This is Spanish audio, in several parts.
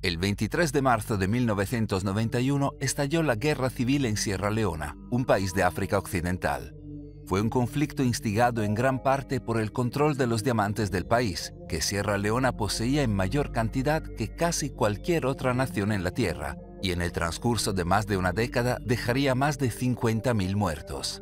El 23 de marzo de 1991 estalló la Guerra Civil en Sierra Leona, un país de África Occidental. Fue un conflicto instigado en gran parte por el control de los diamantes del país, que Sierra Leona poseía en mayor cantidad que casi cualquier otra nación en la Tierra, y en el transcurso de más de una década dejaría más de 50.000 muertos.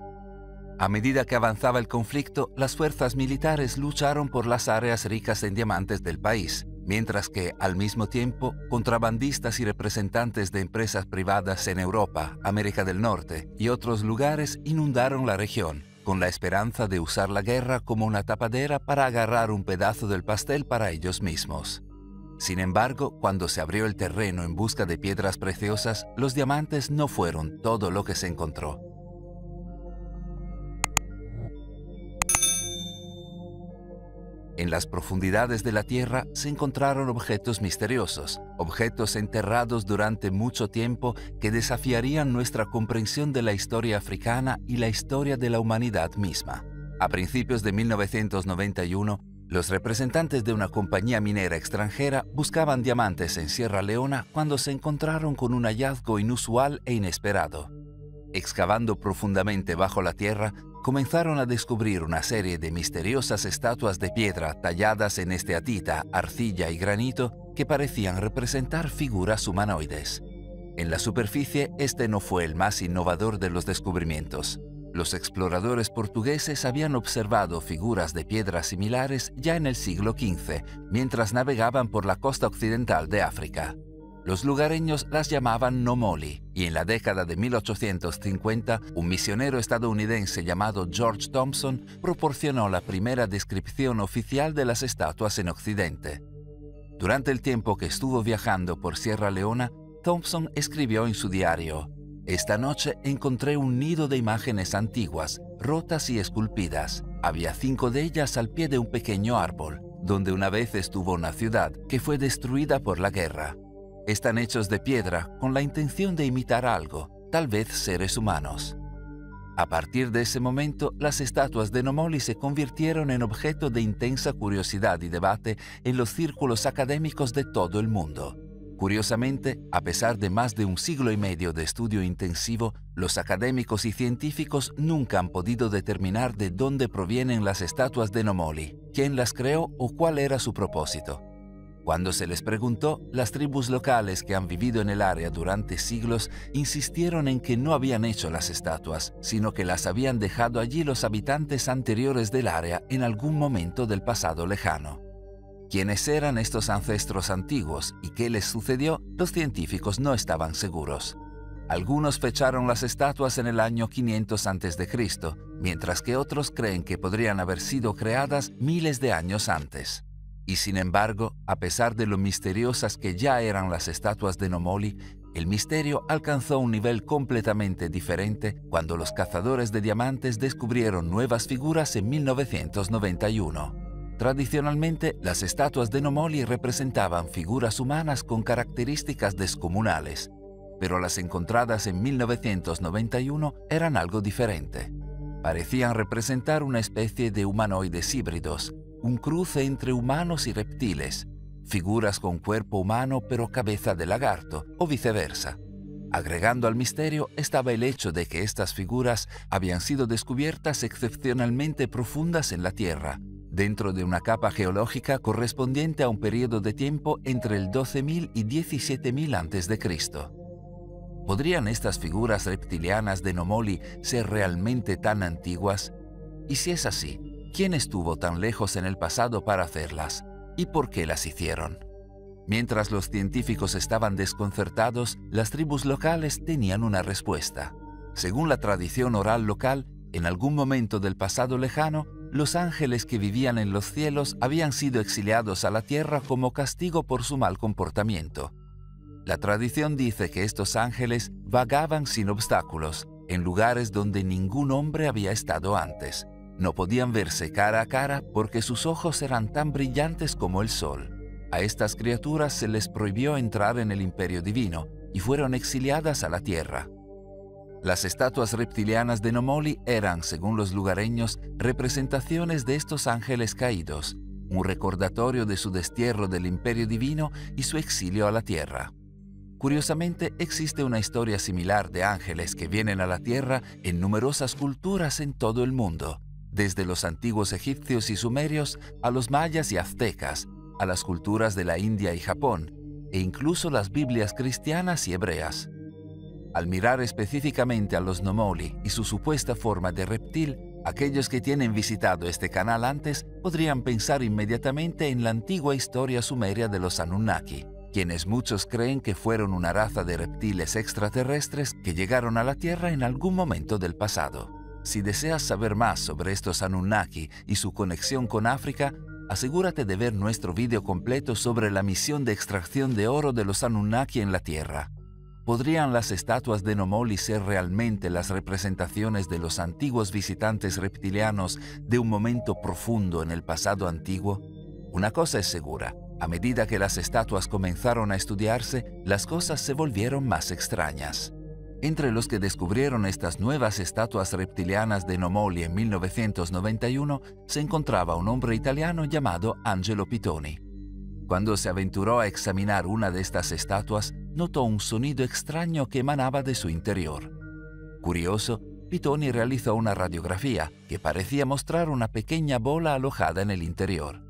A medida que avanzaba el conflicto, las fuerzas militares lucharon por las áreas ricas en diamantes del país, mientras que, al mismo tiempo, contrabandistas y representantes de empresas privadas en Europa, América del Norte y otros lugares inundaron la región, con la esperanza de usar la guerra como una tapadera para agarrar un pedazo del pastel para ellos mismos. Sin embargo, cuando se abrió el terreno en busca de piedras preciosas, los diamantes no fueron todo lo que se encontró. En las profundidades de la Tierra se encontraron objetos misteriosos, objetos enterrados durante mucho tiempo que desafiarían nuestra comprensión de la historia africana y la historia de la humanidad misma. A principios de 1991, los representantes de una compañía minera extranjera buscaban diamantes en Sierra Leona cuando se encontraron con un hallazgo inusual e inesperado. Excavando profundamente bajo la tierra, comenzaron a descubrir una serie de misteriosas estatuas de piedra talladas en esteatita, arcilla y granito que parecían representar figuras humanoides. En la superficie, este no fue el más innovador de los descubrimientos. Los exploradores portugueses habían observado figuras de piedra similares ya en el siglo XV, mientras navegaban por la costa occidental de África. Los lugareños las llamaban nomoli, y en la década de 1850, un misionero estadounidense llamado George Thompson proporcionó la primera descripción oficial de las estatuas en Occidente. Durante el tiempo que estuvo viajando por Sierra Leona, Thompson escribió en su diario: «Esta noche encontré un nido de imágenes antiguas, rotas y esculpidas. Había 5 de ellas al pie de un pequeño árbol, donde una vez estuvo una ciudad que fue destruida por la guerra. Están hechos de piedra con la intención de imitar algo, tal vez seres humanos». A partir de ese momento, las estatuas de Nomoli se convirtieron en objeto de intensa curiosidad y debate en los círculos académicos de todo el mundo. Curiosamente, a pesar de más de un siglo y medio de estudio intensivo, los académicos y científicos nunca han podido determinar de dónde provienen las estatuas de Nomoli, quién las creó o cuál era su propósito. Cuando se les preguntó, las tribus locales que han vivido en el área durante siglos insistieron en que no habían hecho las estatuas, sino que las habían dejado allí los habitantes anteriores del área en algún momento del pasado lejano. ¿Quiénes eran estos ancestros antiguos y qué les sucedió? Los científicos no estaban seguros. Algunos fecharon las estatuas en el año 500 a.C., mientras que otros creen que podrían haber sido creadas miles de años antes. Y sin embargo, a pesar de lo misteriosas que ya eran las estatuas de Nomoli, el misterio alcanzó un nivel completamente diferente cuando los cazadores de diamantes descubrieron nuevas figuras en 1991. Tradicionalmente, las estatuas de Nomoli representaban figuras humanas con características descomunales, pero las encontradas en 1991 eran algo diferente. Parecían representar una especie de humanoides híbridos, un cruce entre humanos y reptiles, figuras con cuerpo humano pero cabeza de lagarto, o viceversa. Agregando al misterio estaba el hecho de que estas figuras habían sido descubiertas excepcionalmente profundas en la Tierra, dentro de una capa geológica correspondiente a un periodo de tiempo entre el 12.000 y 17.000 a.C. ¿Podrían estas figuras reptilianas de Nomoli ser realmente tan antiguas? Y si es así, ¿quién estuvo tan lejos en el pasado para hacerlas? ¿Y por qué las hicieron? Mientras los científicos estaban desconcertados, las tribus locales tenían una respuesta. Según la tradición oral local, en algún momento del pasado lejano, los ángeles que vivían en los cielos habían sido exiliados a la tierra como castigo por su mal comportamiento. La tradición dice que estos ángeles vagaban sin obstáculos, en lugares donde ningún hombre había estado antes. No podían verse cara a cara porque sus ojos eran tan brillantes como el sol. A estas criaturas se les prohibió entrar en el imperio divino y fueron exiliadas a la tierra. Las estatuas reptilianas de Nomoli eran, según los lugareños, representaciones de estos ángeles caídos. un recordatorio de su destierro del imperio divino y su exilio a la tierra. Curiosamente, existe una historia similar de ángeles que vienen a la tierra en numerosas culturas en todo el mundo, desde los antiguos egipcios y sumerios a los mayas y aztecas, a las culturas de la India y Japón, e incluso las Biblias cristianas y hebreas. Al mirar específicamente a los Nomoli y su supuesta forma de reptil, aquellos que tienen visitado este canal antes podrían pensar inmediatamente en la antigua historia sumeria de los Anunnaki, quienes muchos creen que fueron una raza de reptiles extraterrestres que llegaron a la Tierra en algún momento del pasado. Si deseas saber más sobre estos Anunnaki y su conexión con África, asegúrate de ver nuestro video completo sobre la misión de extracción de oro de los Anunnaki en la Tierra. ¿Podrían las estatuas de Nomoli ser realmente las representaciones de los antiguos visitantes reptilianos de un momento profundo en el pasado antiguo? Una cosa es segura. A medida que las estatuas comenzaron a estudiarse, las cosas se volvieron más extrañas. Entre los que descubrieron estas nuevas estatuas reptilianas de Nomoli en 1991 se encontraba un hombre italiano llamado Angelo Pitoni. Cuando se aventuró a examinar una de estas estatuas, notó un sonido extraño que emanaba de su interior. Curioso, Pitoni realizó una radiografía que parecía mostrar una pequeña bola alojada en el interior.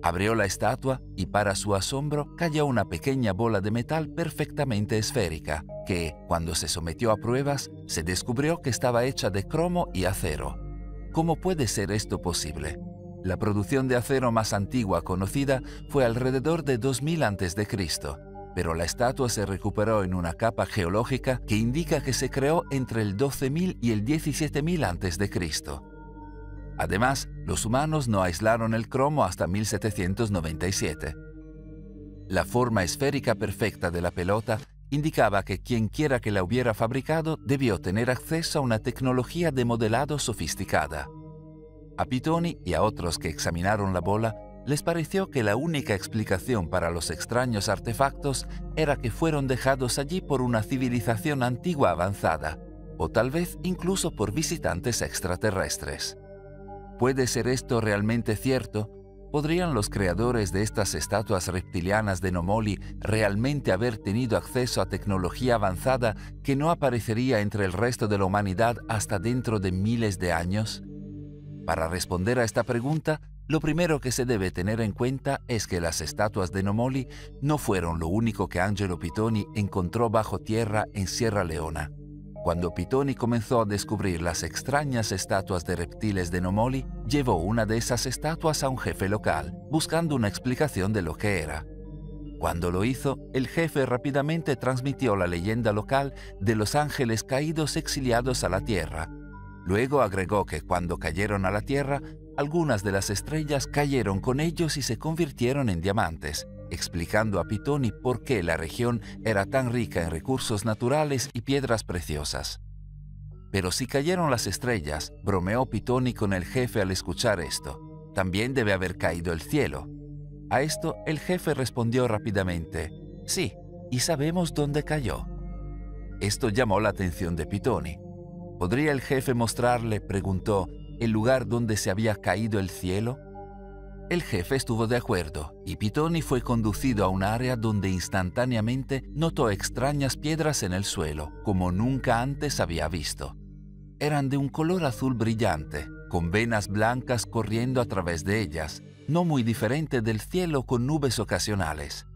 Abrió la estatua y, para su asombro, cayó una pequeña bola de metal perfectamente esférica, que, cuando se sometió a pruebas, se descubrió que estaba hecha de cromo y acero. ¿Cómo puede ser esto posible? La producción de acero más antigua conocida fue alrededor de 2000 a.C., pero la estatua se recuperó en una capa geológica que indica que se creó entre el 12.000 y el 17.000 a.C. Además, los humanos no aislaron el cromo hasta 1797. La forma esférica perfecta de la pelota indicaba que quien quiera que la hubiera fabricado debió tener acceso a una tecnología de modelado sofisticada. A Pitoni y a otros que examinaron la bola les pareció que la única explicación para los extraños artefactos era que fueron dejados allí por una civilización antigua avanzada, o tal vez incluso por visitantes extraterrestres. ¿Puede ser esto realmente cierto? ¿Podrían los creadores de estas estatuas reptilianas de Nomoli realmente haber tenido acceso a tecnología avanzada que no aparecería entre el resto de la humanidad hasta dentro de miles de años? Para responder a esta pregunta, lo primero que se debe tener en cuenta es que las estatuas de Nomoli no fueron lo único que Angelo Pitoni encontró bajo tierra en Sierra Leona. Cuando Pitoni comenzó a descubrir las extrañas estatuas de reptiles de Nomoli, llevó una de esas estatuas a un jefe local, buscando una explicación de lo que era. Cuando lo hizo, el jefe rápidamente transmitió la leyenda local de los ángeles caídos exiliados a la tierra. Luego agregó que cuando cayeron a la tierra, algunas de las estrellas cayeron con ellos y se convirtieron en diamantes, explicando a Pitoni por qué la región era tan rica en recursos naturales y piedras preciosas. Pero si cayeron las estrellas, bromeó Pitoni con el jefe al escuchar esto, también debe haber caído el cielo. A esto el jefe respondió rápidamente, sí, y sabemos dónde cayó. Esto llamó la atención de Pitoni. ¿Podría el jefe mostrarle, preguntó, el lugar donde se había caído el cielo? El jefe estuvo de acuerdo y Pitoni fue conducido a un área donde instantáneamente notó extrañas piedras en el suelo, como nunca antes había visto. Eran de un color azul brillante, con venas blancas corriendo a través de ellas, no muy diferente del cielo con nubes ocasionales.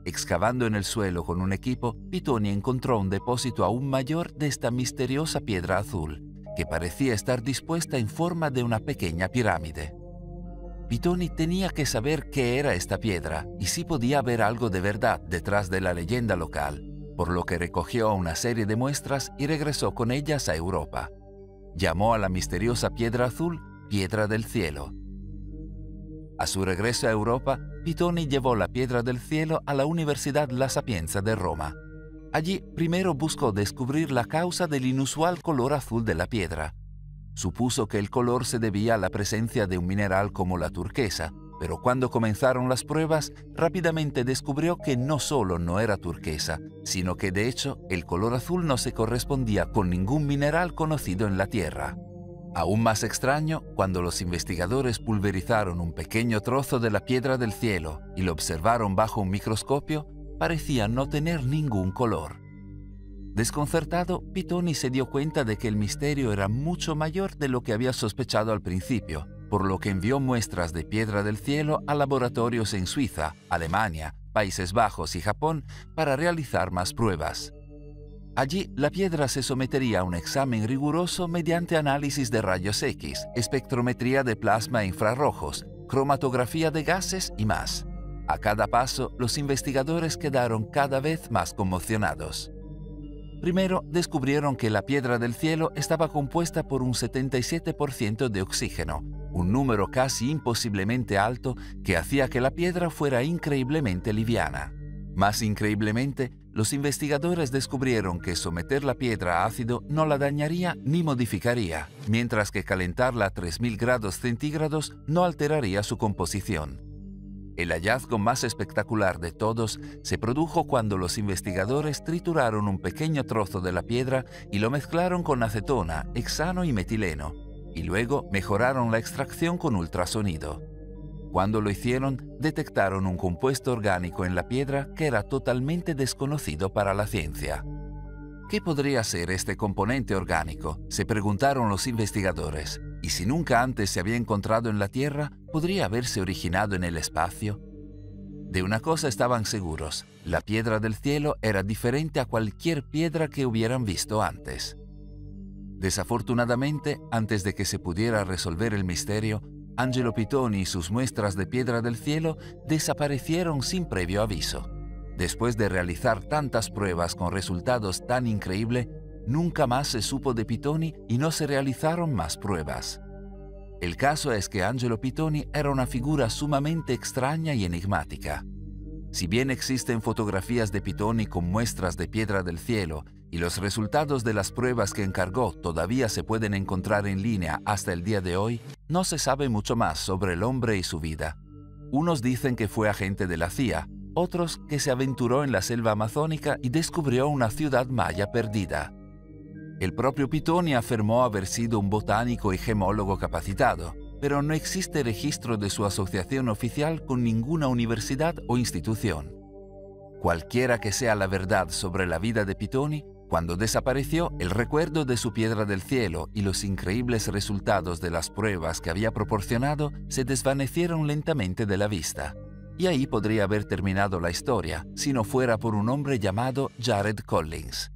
Excavando en el suelo con un equipo, Pitoni encontró un depósito aún mayor de esta misteriosa piedra azul, que parecía estar dispuesta en forma de una pequeña pirámide. Pitoni tenía que saber qué era esta piedra y si podía haber algo de verdad detrás de la leyenda local, por lo que recogió una serie de muestras y regresó con ellas a Europa. Llamó a la misteriosa piedra azul Piedra del Cielo. A su regreso a Europa, Pitoni llevó la Piedra del Cielo a la Universidad La Sapienza de Roma. Allí primero buscó descubrir la causa del inusual color azul de la piedra. Supuso que el color se debía a la presencia de un mineral como la turquesa, pero cuando comenzaron las pruebas, rápidamente descubrió que no solo no era turquesa, sino que de hecho el color azul no se correspondía con ningún mineral conocido en la Tierra. Aún más extraño, cuando los investigadores pulverizaron un pequeño trozo de la piedra del cielo y lo observaron bajo un microscopio, parecía no tener ningún color. Desconcertado, Pittoni se dio cuenta de que el misterio era mucho mayor de lo que había sospechado al principio, por lo que envió muestras de piedra del cielo a laboratorios en Suiza, Alemania, Países Bajos y Japón para realizar más pruebas. Allí, la piedra se sometería a un examen riguroso mediante análisis de rayos X, espectrometría de plasma e infrarrojos, cromatografía de gases y más. A cada paso, los investigadores quedaron cada vez más conmocionados. Primero, descubrieron que la piedra del cielo estaba compuesta por un 77% de oxígeno, un número casi imposiblemente alto que hacía que la piedra fuera increíblemente liviana. Más increíblemente, los investigadores descubrieron que someter la piedra a ácido no la dañaría ni modificaría, mientras que calentarla a 3000 grados centígrados no alteraría su composición. El hallazgo más espectacular de todos se produjo cuando los investigadores trituraron un pequeño trozo de la piedra y lo mezclaron con acetona, hexano y metileno, y luego mejoraron la extracción con ultrasonido. Cuando lo hicieron, detectaron un compuesto orgánico en la piedra que era totalmente desconocido para la ciencia. ¿Qué podría ser este componente orgánico?, se preguntaron los investigadores. ¿Y si nunca antes se había encontrado en la Tierra, podría haberse originado en el espacio? De una cosa estaban seguros: la piedra del cielo era diferente a cualquier piedra que hubieran visto antes. Desafortunadamente, antes de que se pudiera resolver el misterio, Angelo Pittoni y sus muestras de piedra del cielo desaparecieron sin previo aviso. Después de realizar tantas pruebas con resultados tan increíbles, nunca más se supo de Pittoni y no se realizaron más pruebas. El caso es que Angelo Pittoni era una figura sumamente extraña y enigmática. Si bien existen fotografías de Pittoni con muestras de piedra del cielo y los resultados de las pruebas que encargó todavía se pueden encontrar en línea hasta el día de hoy, no se sabe mucho más sobre el hombre y su vida. Unos dicen que fue agente de la CIA, otros que se aventuró en la selva amazónica y descubrió una ciudad maya perdida. El propio Pittoni afirmó haber sido un botánico y gemólogo capacitado, pero no existe registro de su asociación oficial con ninguna universidad o institución. Cualquiera que sea la verdad sobre la vida de Pittoni, cuando desapareció, el recuerdo de su piedra del cielo y los increíbles resultados de las pruebas que había proporcionado se desvanecieron lentamente de la vista. Y ahí podría haber terminado la historia, si no fuera por un hombre llamado Jared Collins.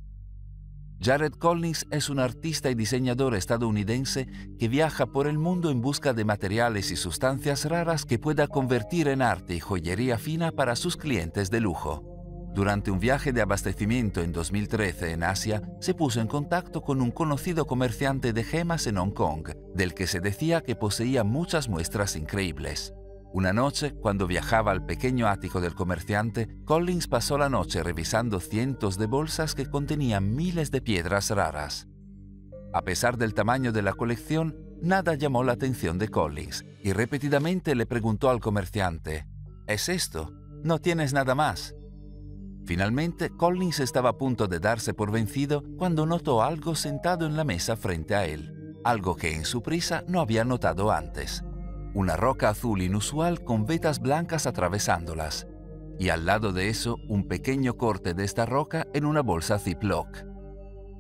Jared Collins es un artista y diseñador estadounidense que viaja por el mundo en busca de materiales y sustancias raras que pueda convertir en arte y joyería fina para sus clientes de lujo. Durante un viaje de abastecimiento en 2013 en Asia, se puso en contacto con un conocido comerciante de gemas en Hong Kong, del que se decía que poseía muchas muestras increíbles. Una noche, cuando viajaba al pequeño ático del comerciante, Collins pasó la noche revisando cientos de bolsas que contenían miles de piedras raras. A pesar del tamaño de la colección, nada llamó la atención de Collins y repetidamente le preguntó al comerciante: ¿Es esto? ¿No tienes nada más? Finalmente, Collins estaba a punto de darse por vencido cuando notó algo sentado en la mesa frente a él, algo que en su prisa no había notado antes. Una roca azul inusual con vetas blancas atravesándolas, y al lado de eso un pequeño corte de esta roca en una bolsa Ziploc.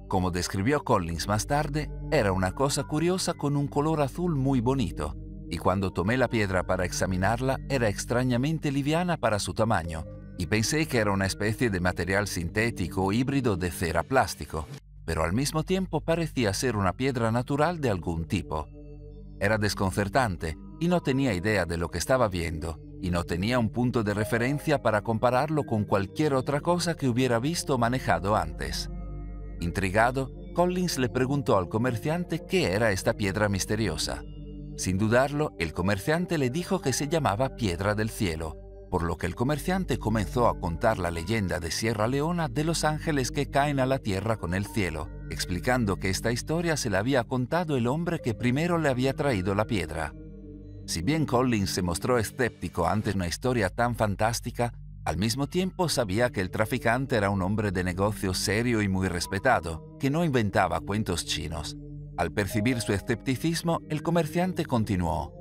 Como describió Collins más tarde, era una cosa curiosa con un color azul muy bonito, y cuando tomé la piedra para examinarla era extrañamente liviana para su tamaño, y pensé que era una especie de material sintético o híbrido de cera plástico, pero al mismo tiempo parecía ser una piedra natural de algún tipo. Era desconcertante, y no tenía idea de lo que estaba viendo, y no tenía un punto de referencia para compararlo con cualquier otra cosa que hubiera visto o manejado antes. Intrigado, Collins le preguntó al comerciante qué era esta piedra misteriosa. Sin dudarlo, el comerciante le dijo que se llamaba Piedra del Cielo, por lo que el comerciante comenzó a contar la leyenda de Sierra Leona de los ángeles que caen a la tierra con el cielo, explicando que esta historia se la había contado el hombre que primero le había traído la piedra. Si bien Collins se mostró escéptico ante una historia tan fantástica, al mismo tiempo sabía que el traficante era un hombre de negocios serio y muy respetado, que no inventaba cuentos chinos. Al percibir su escepticismo, el comerciante continuó: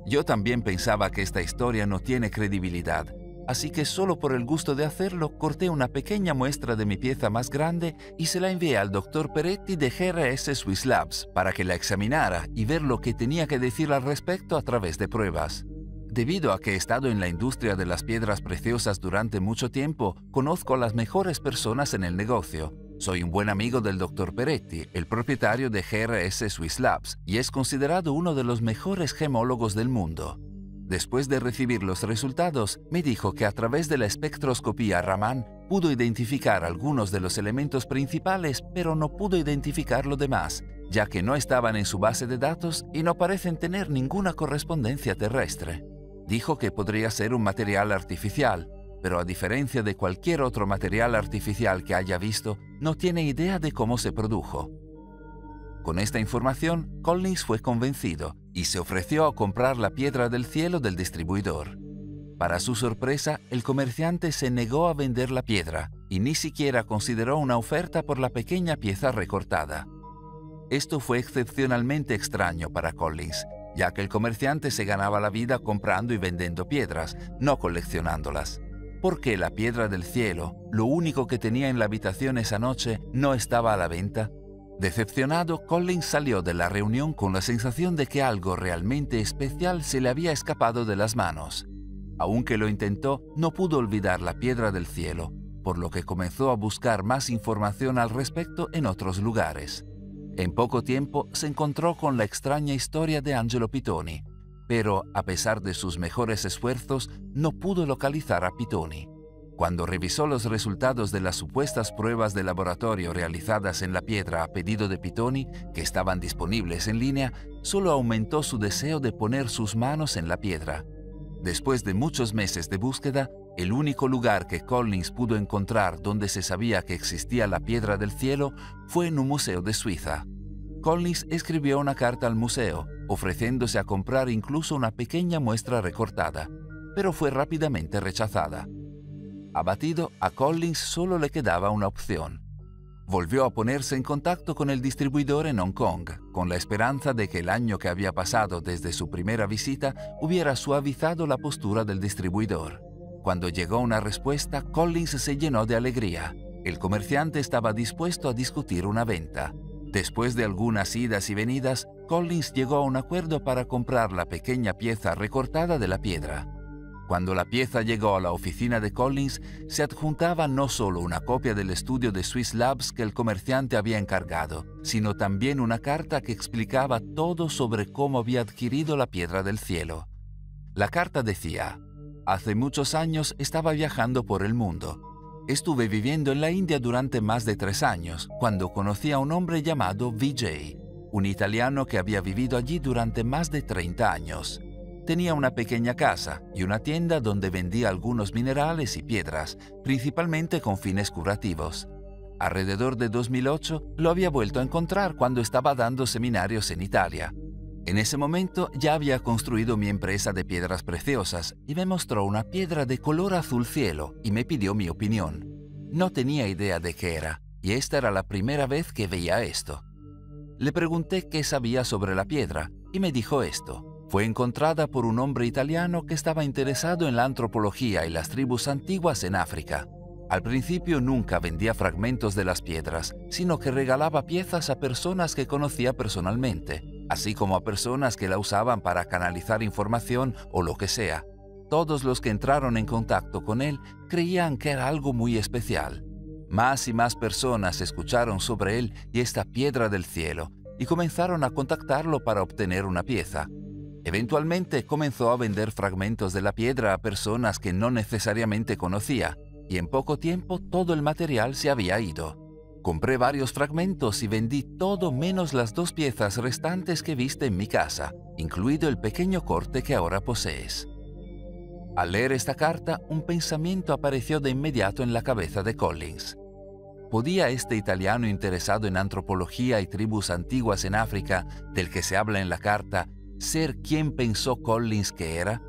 «Yo también pensaba que esta historia no tiene credibilidad, así que solo por el gusto de hacerlo corté una pequeña muestra de mi pieza más grande y se la envié al Dr. Peretti de GRS Swiss Labs para que la examinara y ver lo que tenía que decir al respecto a través de pruebas. Debido a que he estado en la industria de las piedras preciosas durante mucho tiempo, conozco a las mejores personas en el negocio. Soy un buen amigo del Dr. Peretti, el propietario de GRS Swiss Labs, y es considerado uno de los mejores gemólogos del mundo. Después de recibir los resultados, me dijo que a través de la espectroscopía Raman pudo identificar algunos de los elementos principales, pero no pudo identificar lo demás, ya que no estaban en su base de datos y no parecen tener ninguna correspondencia terrestre. Dijo que podría ser un material artificial, pero a diferencia de cualquier otro material artificial que haya visto, no tiene idea de cómo se produjo. Con esta información, Collins fue convencido y se ofreció a comprar la piedra del cielo del distribuidor. Para su sorpresa, el comerciante se negó a vender la piedra y ni siquiera consideró una oferta por la pequeña pieza recortada. Esto fue excepcionalmente extraño para Collins, ya que el comerciante se ganaba la vida comprando y vendiendo piedras, no coleccionándolas. ¿Por qué la piedra del cielo, lo único que tenía en la habitación esa noche, no estaba a la venta? Decepcionado, Collins salió de la reunión con la sensación de que algo realmente especial se le había escapado de las manos. Aunque lo intentó, no pudo olvidar la piedra del cielo, por lo que comenzó a buscar más información al respecto en otros lugares. En poco tiempo se encontró con la extraña historia de Angelo Pitoni, pero a pesar de sus mejores esfuerzos, no pudo localizar a Pitoni. Cuando revisó los resultados de las supuestas pruebas de laboratorio realizadas en la piedra a pedido de Pitoni, que estaban disponibles en línea, solo aumentó su deseo de poner sus manos en la piedra. Después de muchos meses de búsqueda, el único lugar que Collins pudo encontrar donde se sabía que existía la piedra del cielo fue en un museo de Suiza. Collins escribió una carta al museo, ofreciéndose a comprar incluso una pequeña muestra recortada, pero fue rápidamente rechazada. Abatido, a Collins solo le quedaba una opción. Volvió a ponerse en contacto con el distribuidor en Hong Kong, con la esperanza de que el año que había pasado desde su primera visita hubiera suavizado la postura del distribuidor. Cuando llegó una respuesta, Collins se llenó de alegría. El comerciante estaba dispuesto a discutir una venta. Después de algunas idas y venidas, Collins llegó a un acuerdo para comprar la pequeña pieza recortada de la piedra. Cuando la pieza llegó a la oficina de Collins, se adjuntaba no solo una copia del estudio de Swiss Labs que el comerciante había encargado, sino también una carta que explicaba todo sobre cómo había adquirido la piedra del cielo. La carta decía: «Hace muchos años estaba viajando por el mundo. Estuve viviendo en la India durante más de 3 años, cuando conocí a un hombre llamado Vijay, un italiano que había vivido allí durante más de 30 años. Tenía una pequeña casa y una tienda donde vendía algunos minerales y piedras, principalmente con fines curativos. Alrededor de 2008 lo había vuelto a encontrar cuando estaba dando seminarios en Italia. En ese momento ya había construido mi empresa de piedras preciosas y me mostró una piedra de color azul cielo y me pidió mi opinión. No tenía idea de qué era, y esta era la primera vez que veía esto. Le pregunté qué sabía sobre la piedra y me dijo esto: fue encontrada por un hombre italiano que estaba interesado en la antropología y las tribus antiguas en África. Al principio nunca vendía fragmentos de las piedras, sino que regalaba piezas a personas que conocía personalmente, así como a personas que la usaban para canalizar información o lo que sea. Todos los que entraron en contacto con él creían que era algo muy especial. Más y más personas escucharon sobre él y esta piedra del cielo y comenzaron a contactarlo para obtener una pieza. Eventualmente comenzó a vender fragmentos de la piedra a personas que no necesariamente conocía, y en poco tiempo todo el material se había ido. Compré varios fragmentos y vendí todo menos las 2 piezas restantes que viste en mi casa, incluido el pequeño corte que ahora posees. Al leer esta carta, un pensamiento apareció de inmediato en la cabeza de Collins. ¿Podía este italiano interesado en antropología y tribus antiguas en África, del que se habla en la carta, ser quien pensó Collins que era?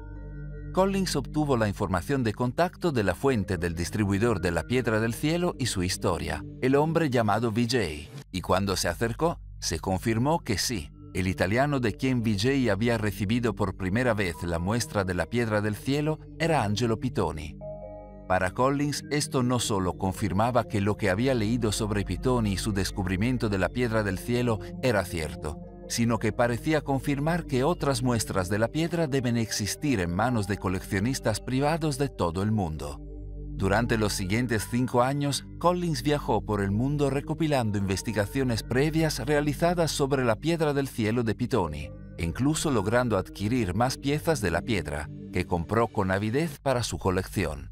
Collins obtuvo la información de contacto de la fuente del distribuidor de la piedra del cielo y su historia, el hombre llamado Vijay, y cuando se acercó, Se confirmó que sí, el italiano de quien Vigei había recibido por primera vez la muestra de la piedra del cielo era Angelo Pitoni. Para Collins, esto no solo confirmaba que lo que había leído sobre Pitoni y su descubrimiento de la piedra del cielo era cierto, sino que parecía confirmar que otras muestras de la piedra deben existir en manos de coleccionistas privados de todo el mundo. Durante los siguientes 5 años, Collins viajó por el mundo recopilando investigaciones previas realizadas sobre la piedra del cielo de Pitoni, incluso logrando adquirir más piezas de la piedra, que compró con avidez para su colección.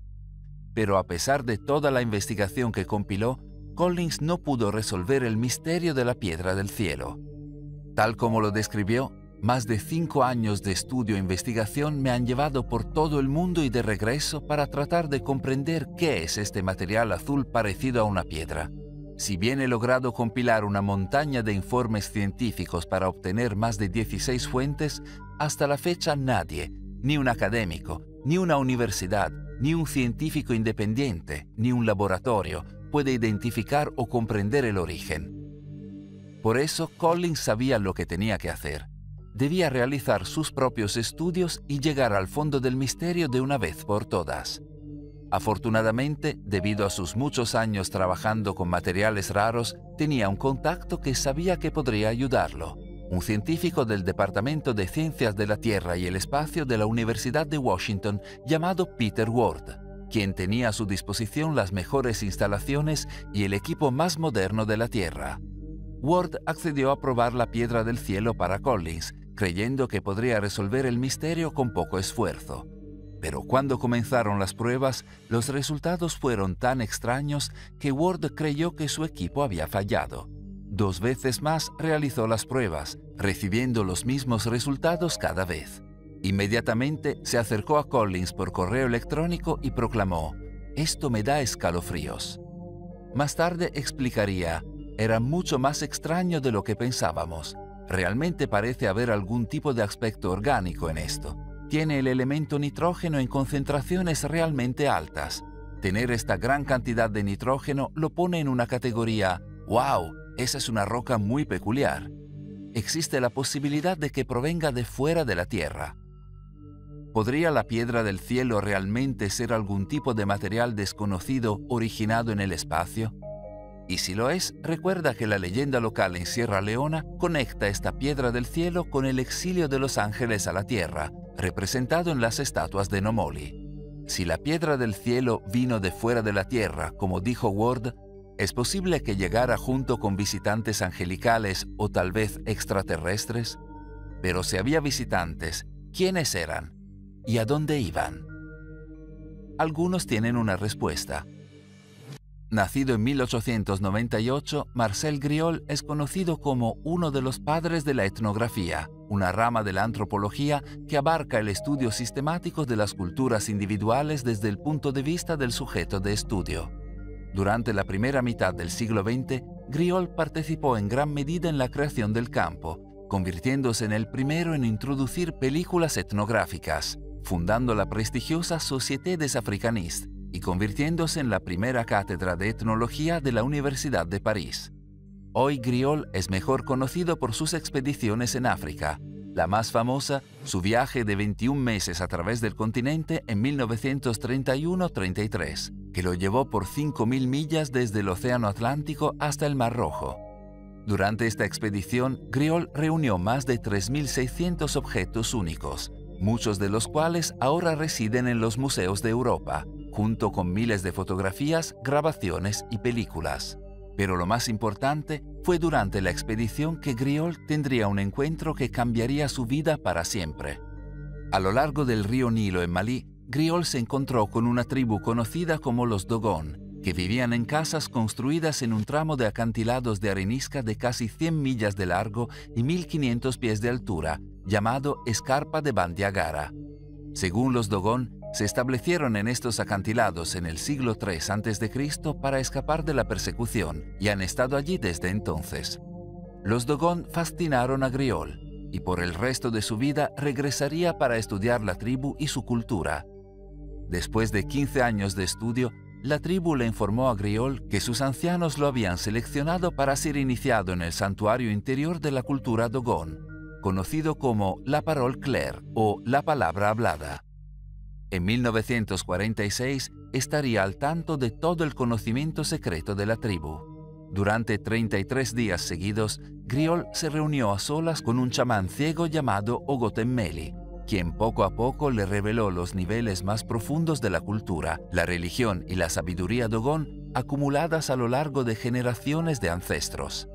Pero a pesar de toda la investigación que compiló, Collins no pudo resolver el misterio de la piedra del cielo. Tal como lo describió, más de 5 años de estudio e investigación me han llevado por todo el mundo y de regreso para tratar de comprender qué es este material azul parecido a una piedra. Si bien he logrado compilar una montaña de informes científicos para obtener más de 16 fuentes, hasta la fecha nadie, ni un académico, ni una universidad, ni un científico independiente, ni un laboratorio, puede identificar o comprender el origen. Por eso, Collins sabía lo que tenía que hacer. Debía realizar sus propios estudios y llegar al fondo del misterio de una vez por todas. Afortunadamente, debido a sus muchos años trabajando con materiales raros, tenía un contacto que sabía que podría ayudarlo. Un científico del Departamento de Ciencias de la Tierra y el Espacio de la Universidad de Washington llamado Peter Ward, quien tenía a su disposición las mejores instalaciones y el equipo más moderno de la Tierra. Ward accedió a probar la piedra del cielo para Collins, creyendo que podría resolver el misterio con poco esfuerzo. Pero cuando comenzaron las pruebas, los resultados fueron tan extraños que Ward creyó que su equipo había fallado. 2 veces más realizó las pruebas, recibiendo los mismos resultados cada vez. Inmediatamente se acercó a Collins por correo electrónico y proclamó: «Esto me da escalofríos». Más tarde explicaría: «Era mucho más extraño de lo que pensábamos. Realmente parece haber algún tipo de aspecto orgánico en esto. Tiene el elemento nitrógeno en concentraciones realmente altas. Tener esta gran cantidad de nitrógeno lo pone en una categoría: ¡wow! Esa es una roca muy peculiar. Existe la posibilidad de que provenga de fuera de la Tierra». ¿Podría la piedra del cielo realmente ser algún tipo de material desconocido originado en el espacio? Y si lo es, recuerda que la leyenda local en Sierra Leona conecta esta piedra del cielo con el exilio de los ángeles a la tierra, representado en las estatuas de Nomoli. Si la piedra del cielo vino de fuera de la tierra, como dijo Ward, ¿es posible que llegara junto con visitantes angelicales o tal vez extraterrestres? Pero si había visitantes, ¿quiénes eran? ¿Y a dónde iban? Algunos tienen una respuesta. Nacido en 1898, Marcel Griol es conocido como uno de los padres de la etnografía, una rama de la antropología que abarca el estudio sistemático de las culturas individuales desde el punto de vista del sujeto de estudio. Durante la primera mitad del siglo XX, Griol participó en gran medida en la creación del campo, convirtiéndose en el primero en introducir películas etnográficas, fundando la prestigiosa Société des Africanistes y convirtiéndose en la primera cátedra de etnología de la Universidad de París. Hoy Griol es mejor conocido por sus expediciones en África, la más famosa, su viaje de 21 meses a través del continente en 1931-33, que lo llevó por 5.000 millas desde el Océano Atlántico hasta el Mar Rojo. Durante esta expedición, Griol reunió más de 3.600 objetos únicos, muchos de los cuales ahora residen en los museos de Europa, junto con miles de fotografías, grabaciones y películas. Pero lo más importante fue durante la expedición que Griol tendría un encuentro que cambiaría su vida para siempre. A lo largo del río Nilo en Malí, Griol se encontró con una tribu conocida como los Dogon, que vivían en casas construidas en un tramo de acantilados de arenisca de casi 100 millas de largo y 1.500 pies de altura, llamado Escarpa de Bandiagara. Según los Dogon, se establecieron en estos acantilados en el siglo III a.C. para escapar de la persecución y han estado allí desde entonces. Los Dogon fascinaron a Griol y por el resto de su vida regresaría para estudiar la tribu y su cultura. Después de 15 años de estudio, la tribu le informó a Griol que sus ancianos lo habían seleccionado para ser iniciado en el santuario interior de la cultura Dogon, conocido como la Parole Claire o la palabra hablada. En 1946 estaría al tanto de todo el conocimiento secreto de la tribu. Durante 33 días seguidos, Griol se reunió a solas con un chamán ciego llamado Ogotenmeli, quien poco a poco le reveló los niveles más profundos de la cultura, la religión y la sabiduría Dogon acumuladas a lo largo de generaciones de ancestros.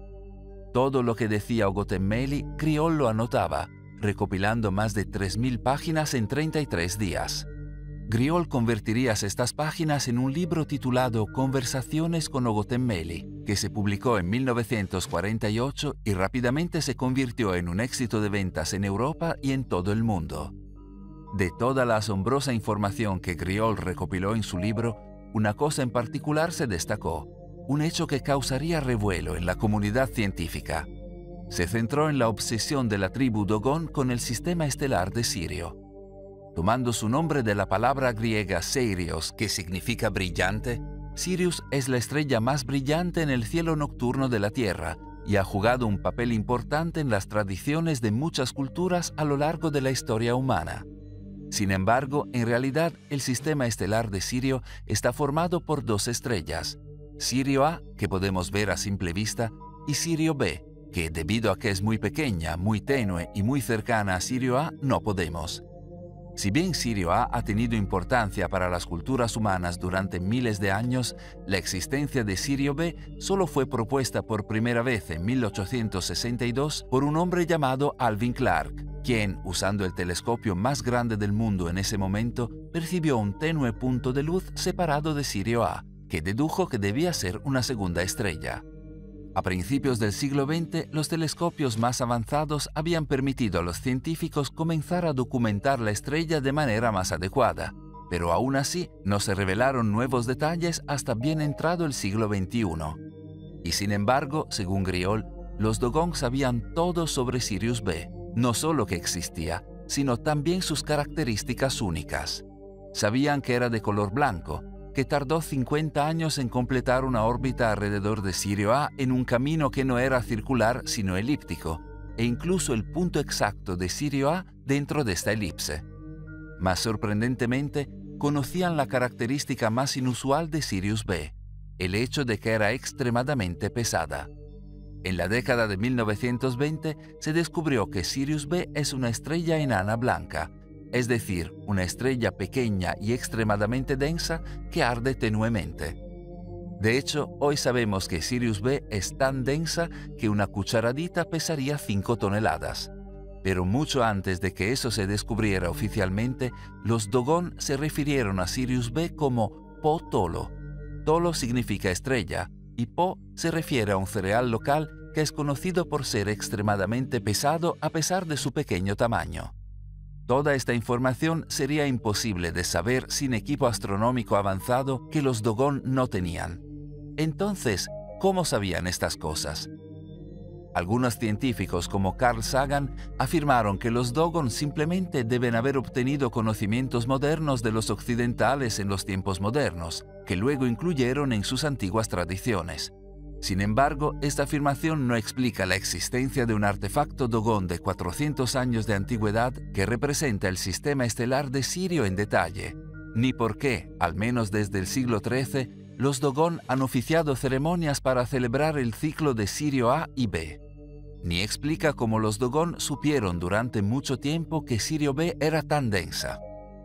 Todo lo que decía Ogotenmeli, Griol lo anotaba, recopilando más de 3.000 páginas en 33 días. Griol convertiría estas páginas en un libro titulado Conversaciones con Ogotenmeli, que se publicó en 1948 y rápidamente se convirtió en un éxito de ventas en Europa y en todo el mundo. De toda la asombrosa información que Griol recopiló en su libro, una cosa en particular se destacó, un hecho que causaría revuelo en la comunidad científica. Se centró en la obsesión de la tribu Dogon con el sistema estelar de Sirio. Tomando su nombre de la palabra griega Sirios, que significa brillante, Sirius es la estrella más brillante en el cielo nocturno de la Tierra y ha jugado un papel importante en las tradiciones de muchas culturas a lo largo de la historia humana. Sin embargo, en realidad, el sistema estelar de Sirio está formado por dos estrellas, Sirio A, que podemos ver a simple vista, y Sirio B, que debido a que es muy pequeña, muy tenue y muy cercana a Sirio A, no podemos. Si bien Sirio A ha tenido importancia para las culturas humanas durante miles de años, la existencia de Sirio B solo fue propuesta por primera vez en 1862 por un hombre llamado Alvin Clark, quien, usando el telescopio más grande del mundo en ese momento, percibió un tenue punto de luz separado de Sirio A, que dedujo que debía ser una segunda estrella. A principios del siglo XX, los telescopios más avanzados habían permitido a los científicos comenzar a documentar la estrella de manera más adecuada, pero aún así no se revelaron nuevos detalles hasta bien entrado el siglo XXI. Y sin embargo, según Griol, los Dogon sabían todo sobre Sirius B, no solo que existía, sino también sus características únicas. Sabían que era de color blanco, que tardó 50 años en completar una órbita alrededor de Sirio A en un camino que no era circular sino elíptico, e incluso el punto exacto de Sirio A dentro de esta elipse. Más sorprendentemente, conocían la característica más inusual de Sirius B, el hecho de que era extremadamente pesada. En la década de 1920 se descubrió que Sirius B es una estrella enana blanca, es decir, una estrella pequeña y extremadamente densa que arde tenuemente. De hecho, hoy sabemos que Sirius B es tan densa que una cucharadita pesaría 5 toneladas. Pero mucho antes de que eso se descubriera oficialmente, los Dogon se refirieron a Sirius B como Po Tolo. Tolo significa estrella y Po se refiere a un cereal local que es conocido por ser extremadamente pesado a pesar de su pequeño tamaño. Toda esta información sería imposible de saber sin equipo astronómico avanzado que los Dogon no tenían. Entonces, ¿cómo sabían estas cosas? Algunos científicos como Carl Sagan afirmaron que los Dogon simplemente deben haber obtenido conocimientos modernos de los occidentales en los tiempos modernos, que luego incluyeron en sus antiguas tradiciones. Sin embargo, esta afirmación no explica la existencia de un artefacto Dogon de 400 años de antigüedad que representa el sistema estelar de Sirio en detalle, ni por qué, al menos desde el siglo XIII, los Dogon han oficiado ceremonias para celebrar el ciclo de Sirio A y B. Ni explica cómo los Dogon supieron durante mucho tiempo que Sirio B era tan densa.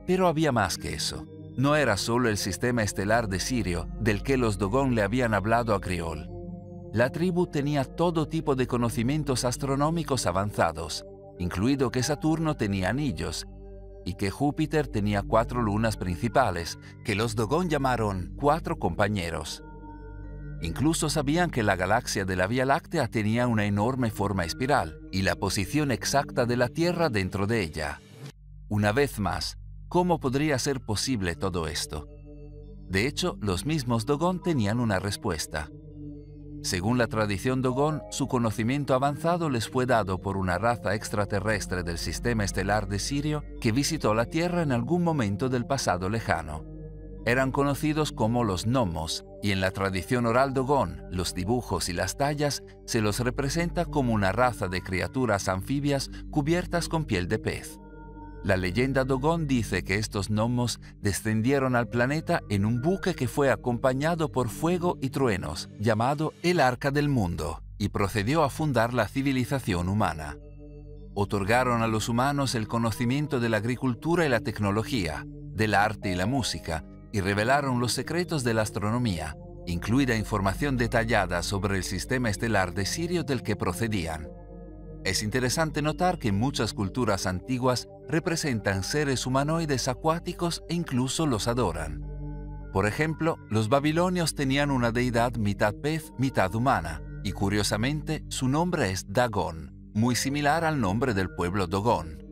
Pero había más que eso. No era solo el sistema estelar de Sirio del que los Dogon le habían hablado a Griol. La tribu tenía todo tipo de conocimientos astronómicos avanzados, incluido que Saturno tenía anillos y que Júpiter tenía 4 lunas principales, que los Dogon llamaron 4 compañeros. Incluso sabían que la galaxia de la Vía Láctea tenía una enorme forma espiral y la posición exacta de la Tierra dentro de ella. Una vez más, ¿cómo podría ser posible todo esto? De hecho, los mismos Dogon tenían una respuesta. Según la tradición Dogon, su conocimiento avanzado les fue dado por una raza extraterrestre del sistema estelar de Sirio que visitó la Tierra en algún momento del pasado lejano. Eran conocidos como los gnomos, y en la tradición oral dogón, los dibujos y las tallas se los representa como una raza de criaturas anfibias cubiertas con piel de pez. La leyenda dogón dice que estos gnomos descendieron al planeta en un buque que fue acompañado por fuego y truenos, llamado el Arca del Mundo, y procedió a fundar la civilización humana. Otorgaron a los humanos el conocimiento de la agricultura y la tecnología, del arte y la música, y revelaron los secretos de la astronomía, incluida información detallada sobre el sistema estelar de Sirio del que procedían. Es interesante notar que muchas culturas antiguas representan seres humanoides acuáticos e incluso los adoran. Por ejemplo, los babilonios tenían una deidad mitad pez, mitad humana, y curiosamente su nombre es Dagón, muy similar al nombre del pueblo Dogón.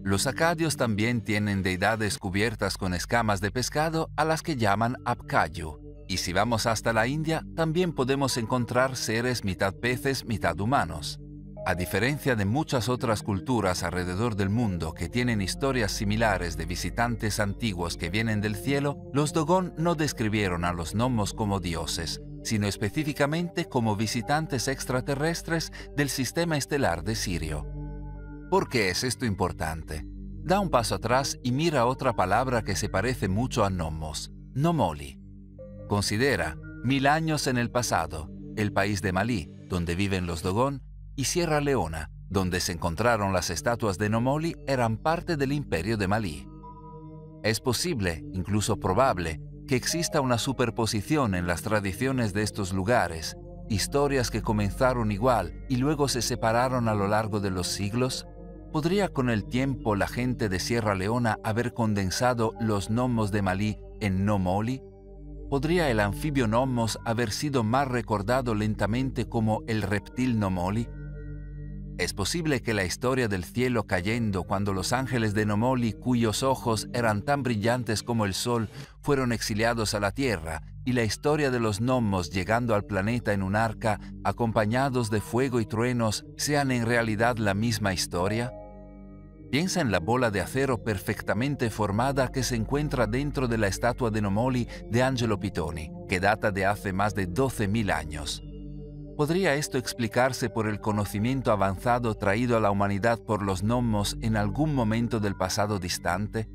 Los acadios también tienen deidades cubiertas con escamas de pescado a las que llaman Apcayu, y si vamos hasta la India también podemos encontrar seres mitad peces, mitad humanos. A diferencia de muchas otras culturas alrededor del mundo que tienen historias similares de visitantes antiguos que vienen del cielo, los Dogón no describieron a los gnomos como dioses, sino específicamente como visitantes extraterrestres del sistema estelar de Sirio. ¿Por qué es esto importante? Da un paso atrás y mira otra palabra que se parece mucho a gnomos, Nomoli. Considera 1000 años en el pasado, el país de Malí, donde viven los Dogón, y Sierra Leona, donde se encontraron las estatuas de Nomoli, eran parte del imperio de Malí. Es posible, incluso probable, que exista una superposición en las tradiciones de estos lugares, historias que comenzaron igual y luego se separaron a lo largo de los siglos. ¿Podría con el tiempo la gente de Sierra Leona haber condensado los gnomos de Malí en Nomoli? ¿Podría el anfibio gnomos haber sido más recordado lentamente como el reptil Nomoli? ¿Es posible que la historia del cielo cayendo cuando los ángeles de Nomoli, cuyos ojos eran tan brillantes como el sol, fueron exiliados a la tierra, y la historia de los gnomos llegando al planeta en un arca, acompañados de fuego y truenos, sean en realidad la misma historia? Piensa en la bola de acero perfectamente formada que se encuentra dentro de la estatua de Nomoli de Angelo Pitoni, que data de hace más de 12.000 años. ¿Podría esto explicarse por el conocimiento avanzado traído a la humanidad por los gnomos en algún momento del pasado distante?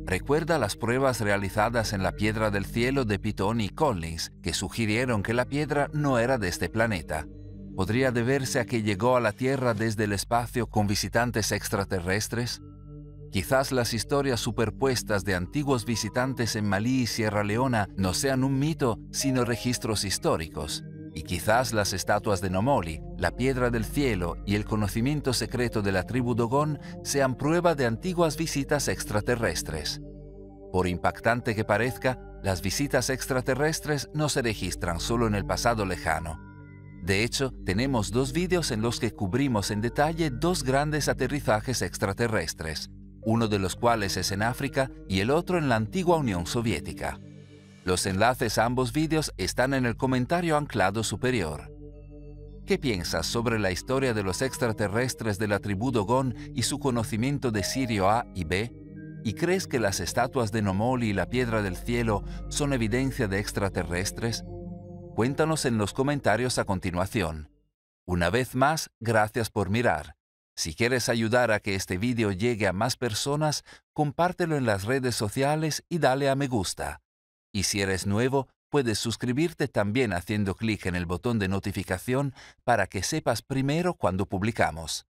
Recuerda las pruebas realizadas en la piedra del cielo de Pitoni y Collins, que sugirieron que la piedra no era de este planeta. ¿Podría deberse a que llegó a la Tierra desde el espacio con visitantes extraterrestres? Quizás las historias superpuestas de antiguos visitantes en Malí y Sierra Leona no sean un mito, sino registros históricos. Y quizás las estatuas de Nomoli, la piedra del cielo y el conocimiento secreto de la tribu Dogón sean prueba de antiguas visitas extraterrestres. Por impactante que parezca, las visitas extraterrestres no se registran solo en el pasado lejano. De hecho, tenemos 2 vídeos en los que cubrimos en detalle 2 grandes aterrizajes extraterrestres, uno de los cuales es en África y el otro en la antigua Unión Soviética. Los enlaces a ambos vídeos están en el comentario anclado superior. ¿Qué piensas sobre la historia de los extraterrestres de la tribu Dogón y su conocimiento de Sirio A y B? ¿Y crees que las estatuas de Nomoli y la piedra del cielo son evidencia de extraterrestres? Cuéntanos en los comentarios a continuación. Una vez más, gracias por mirar. Si quieres ayudar a que este vídeo llegue a más personas, compártelo en las redes sociales y dale a me gusta. Y si eres nuevo, puedes suscribirte también haciendo clic en el botón de notificación para que sepas primero cuando publicamos.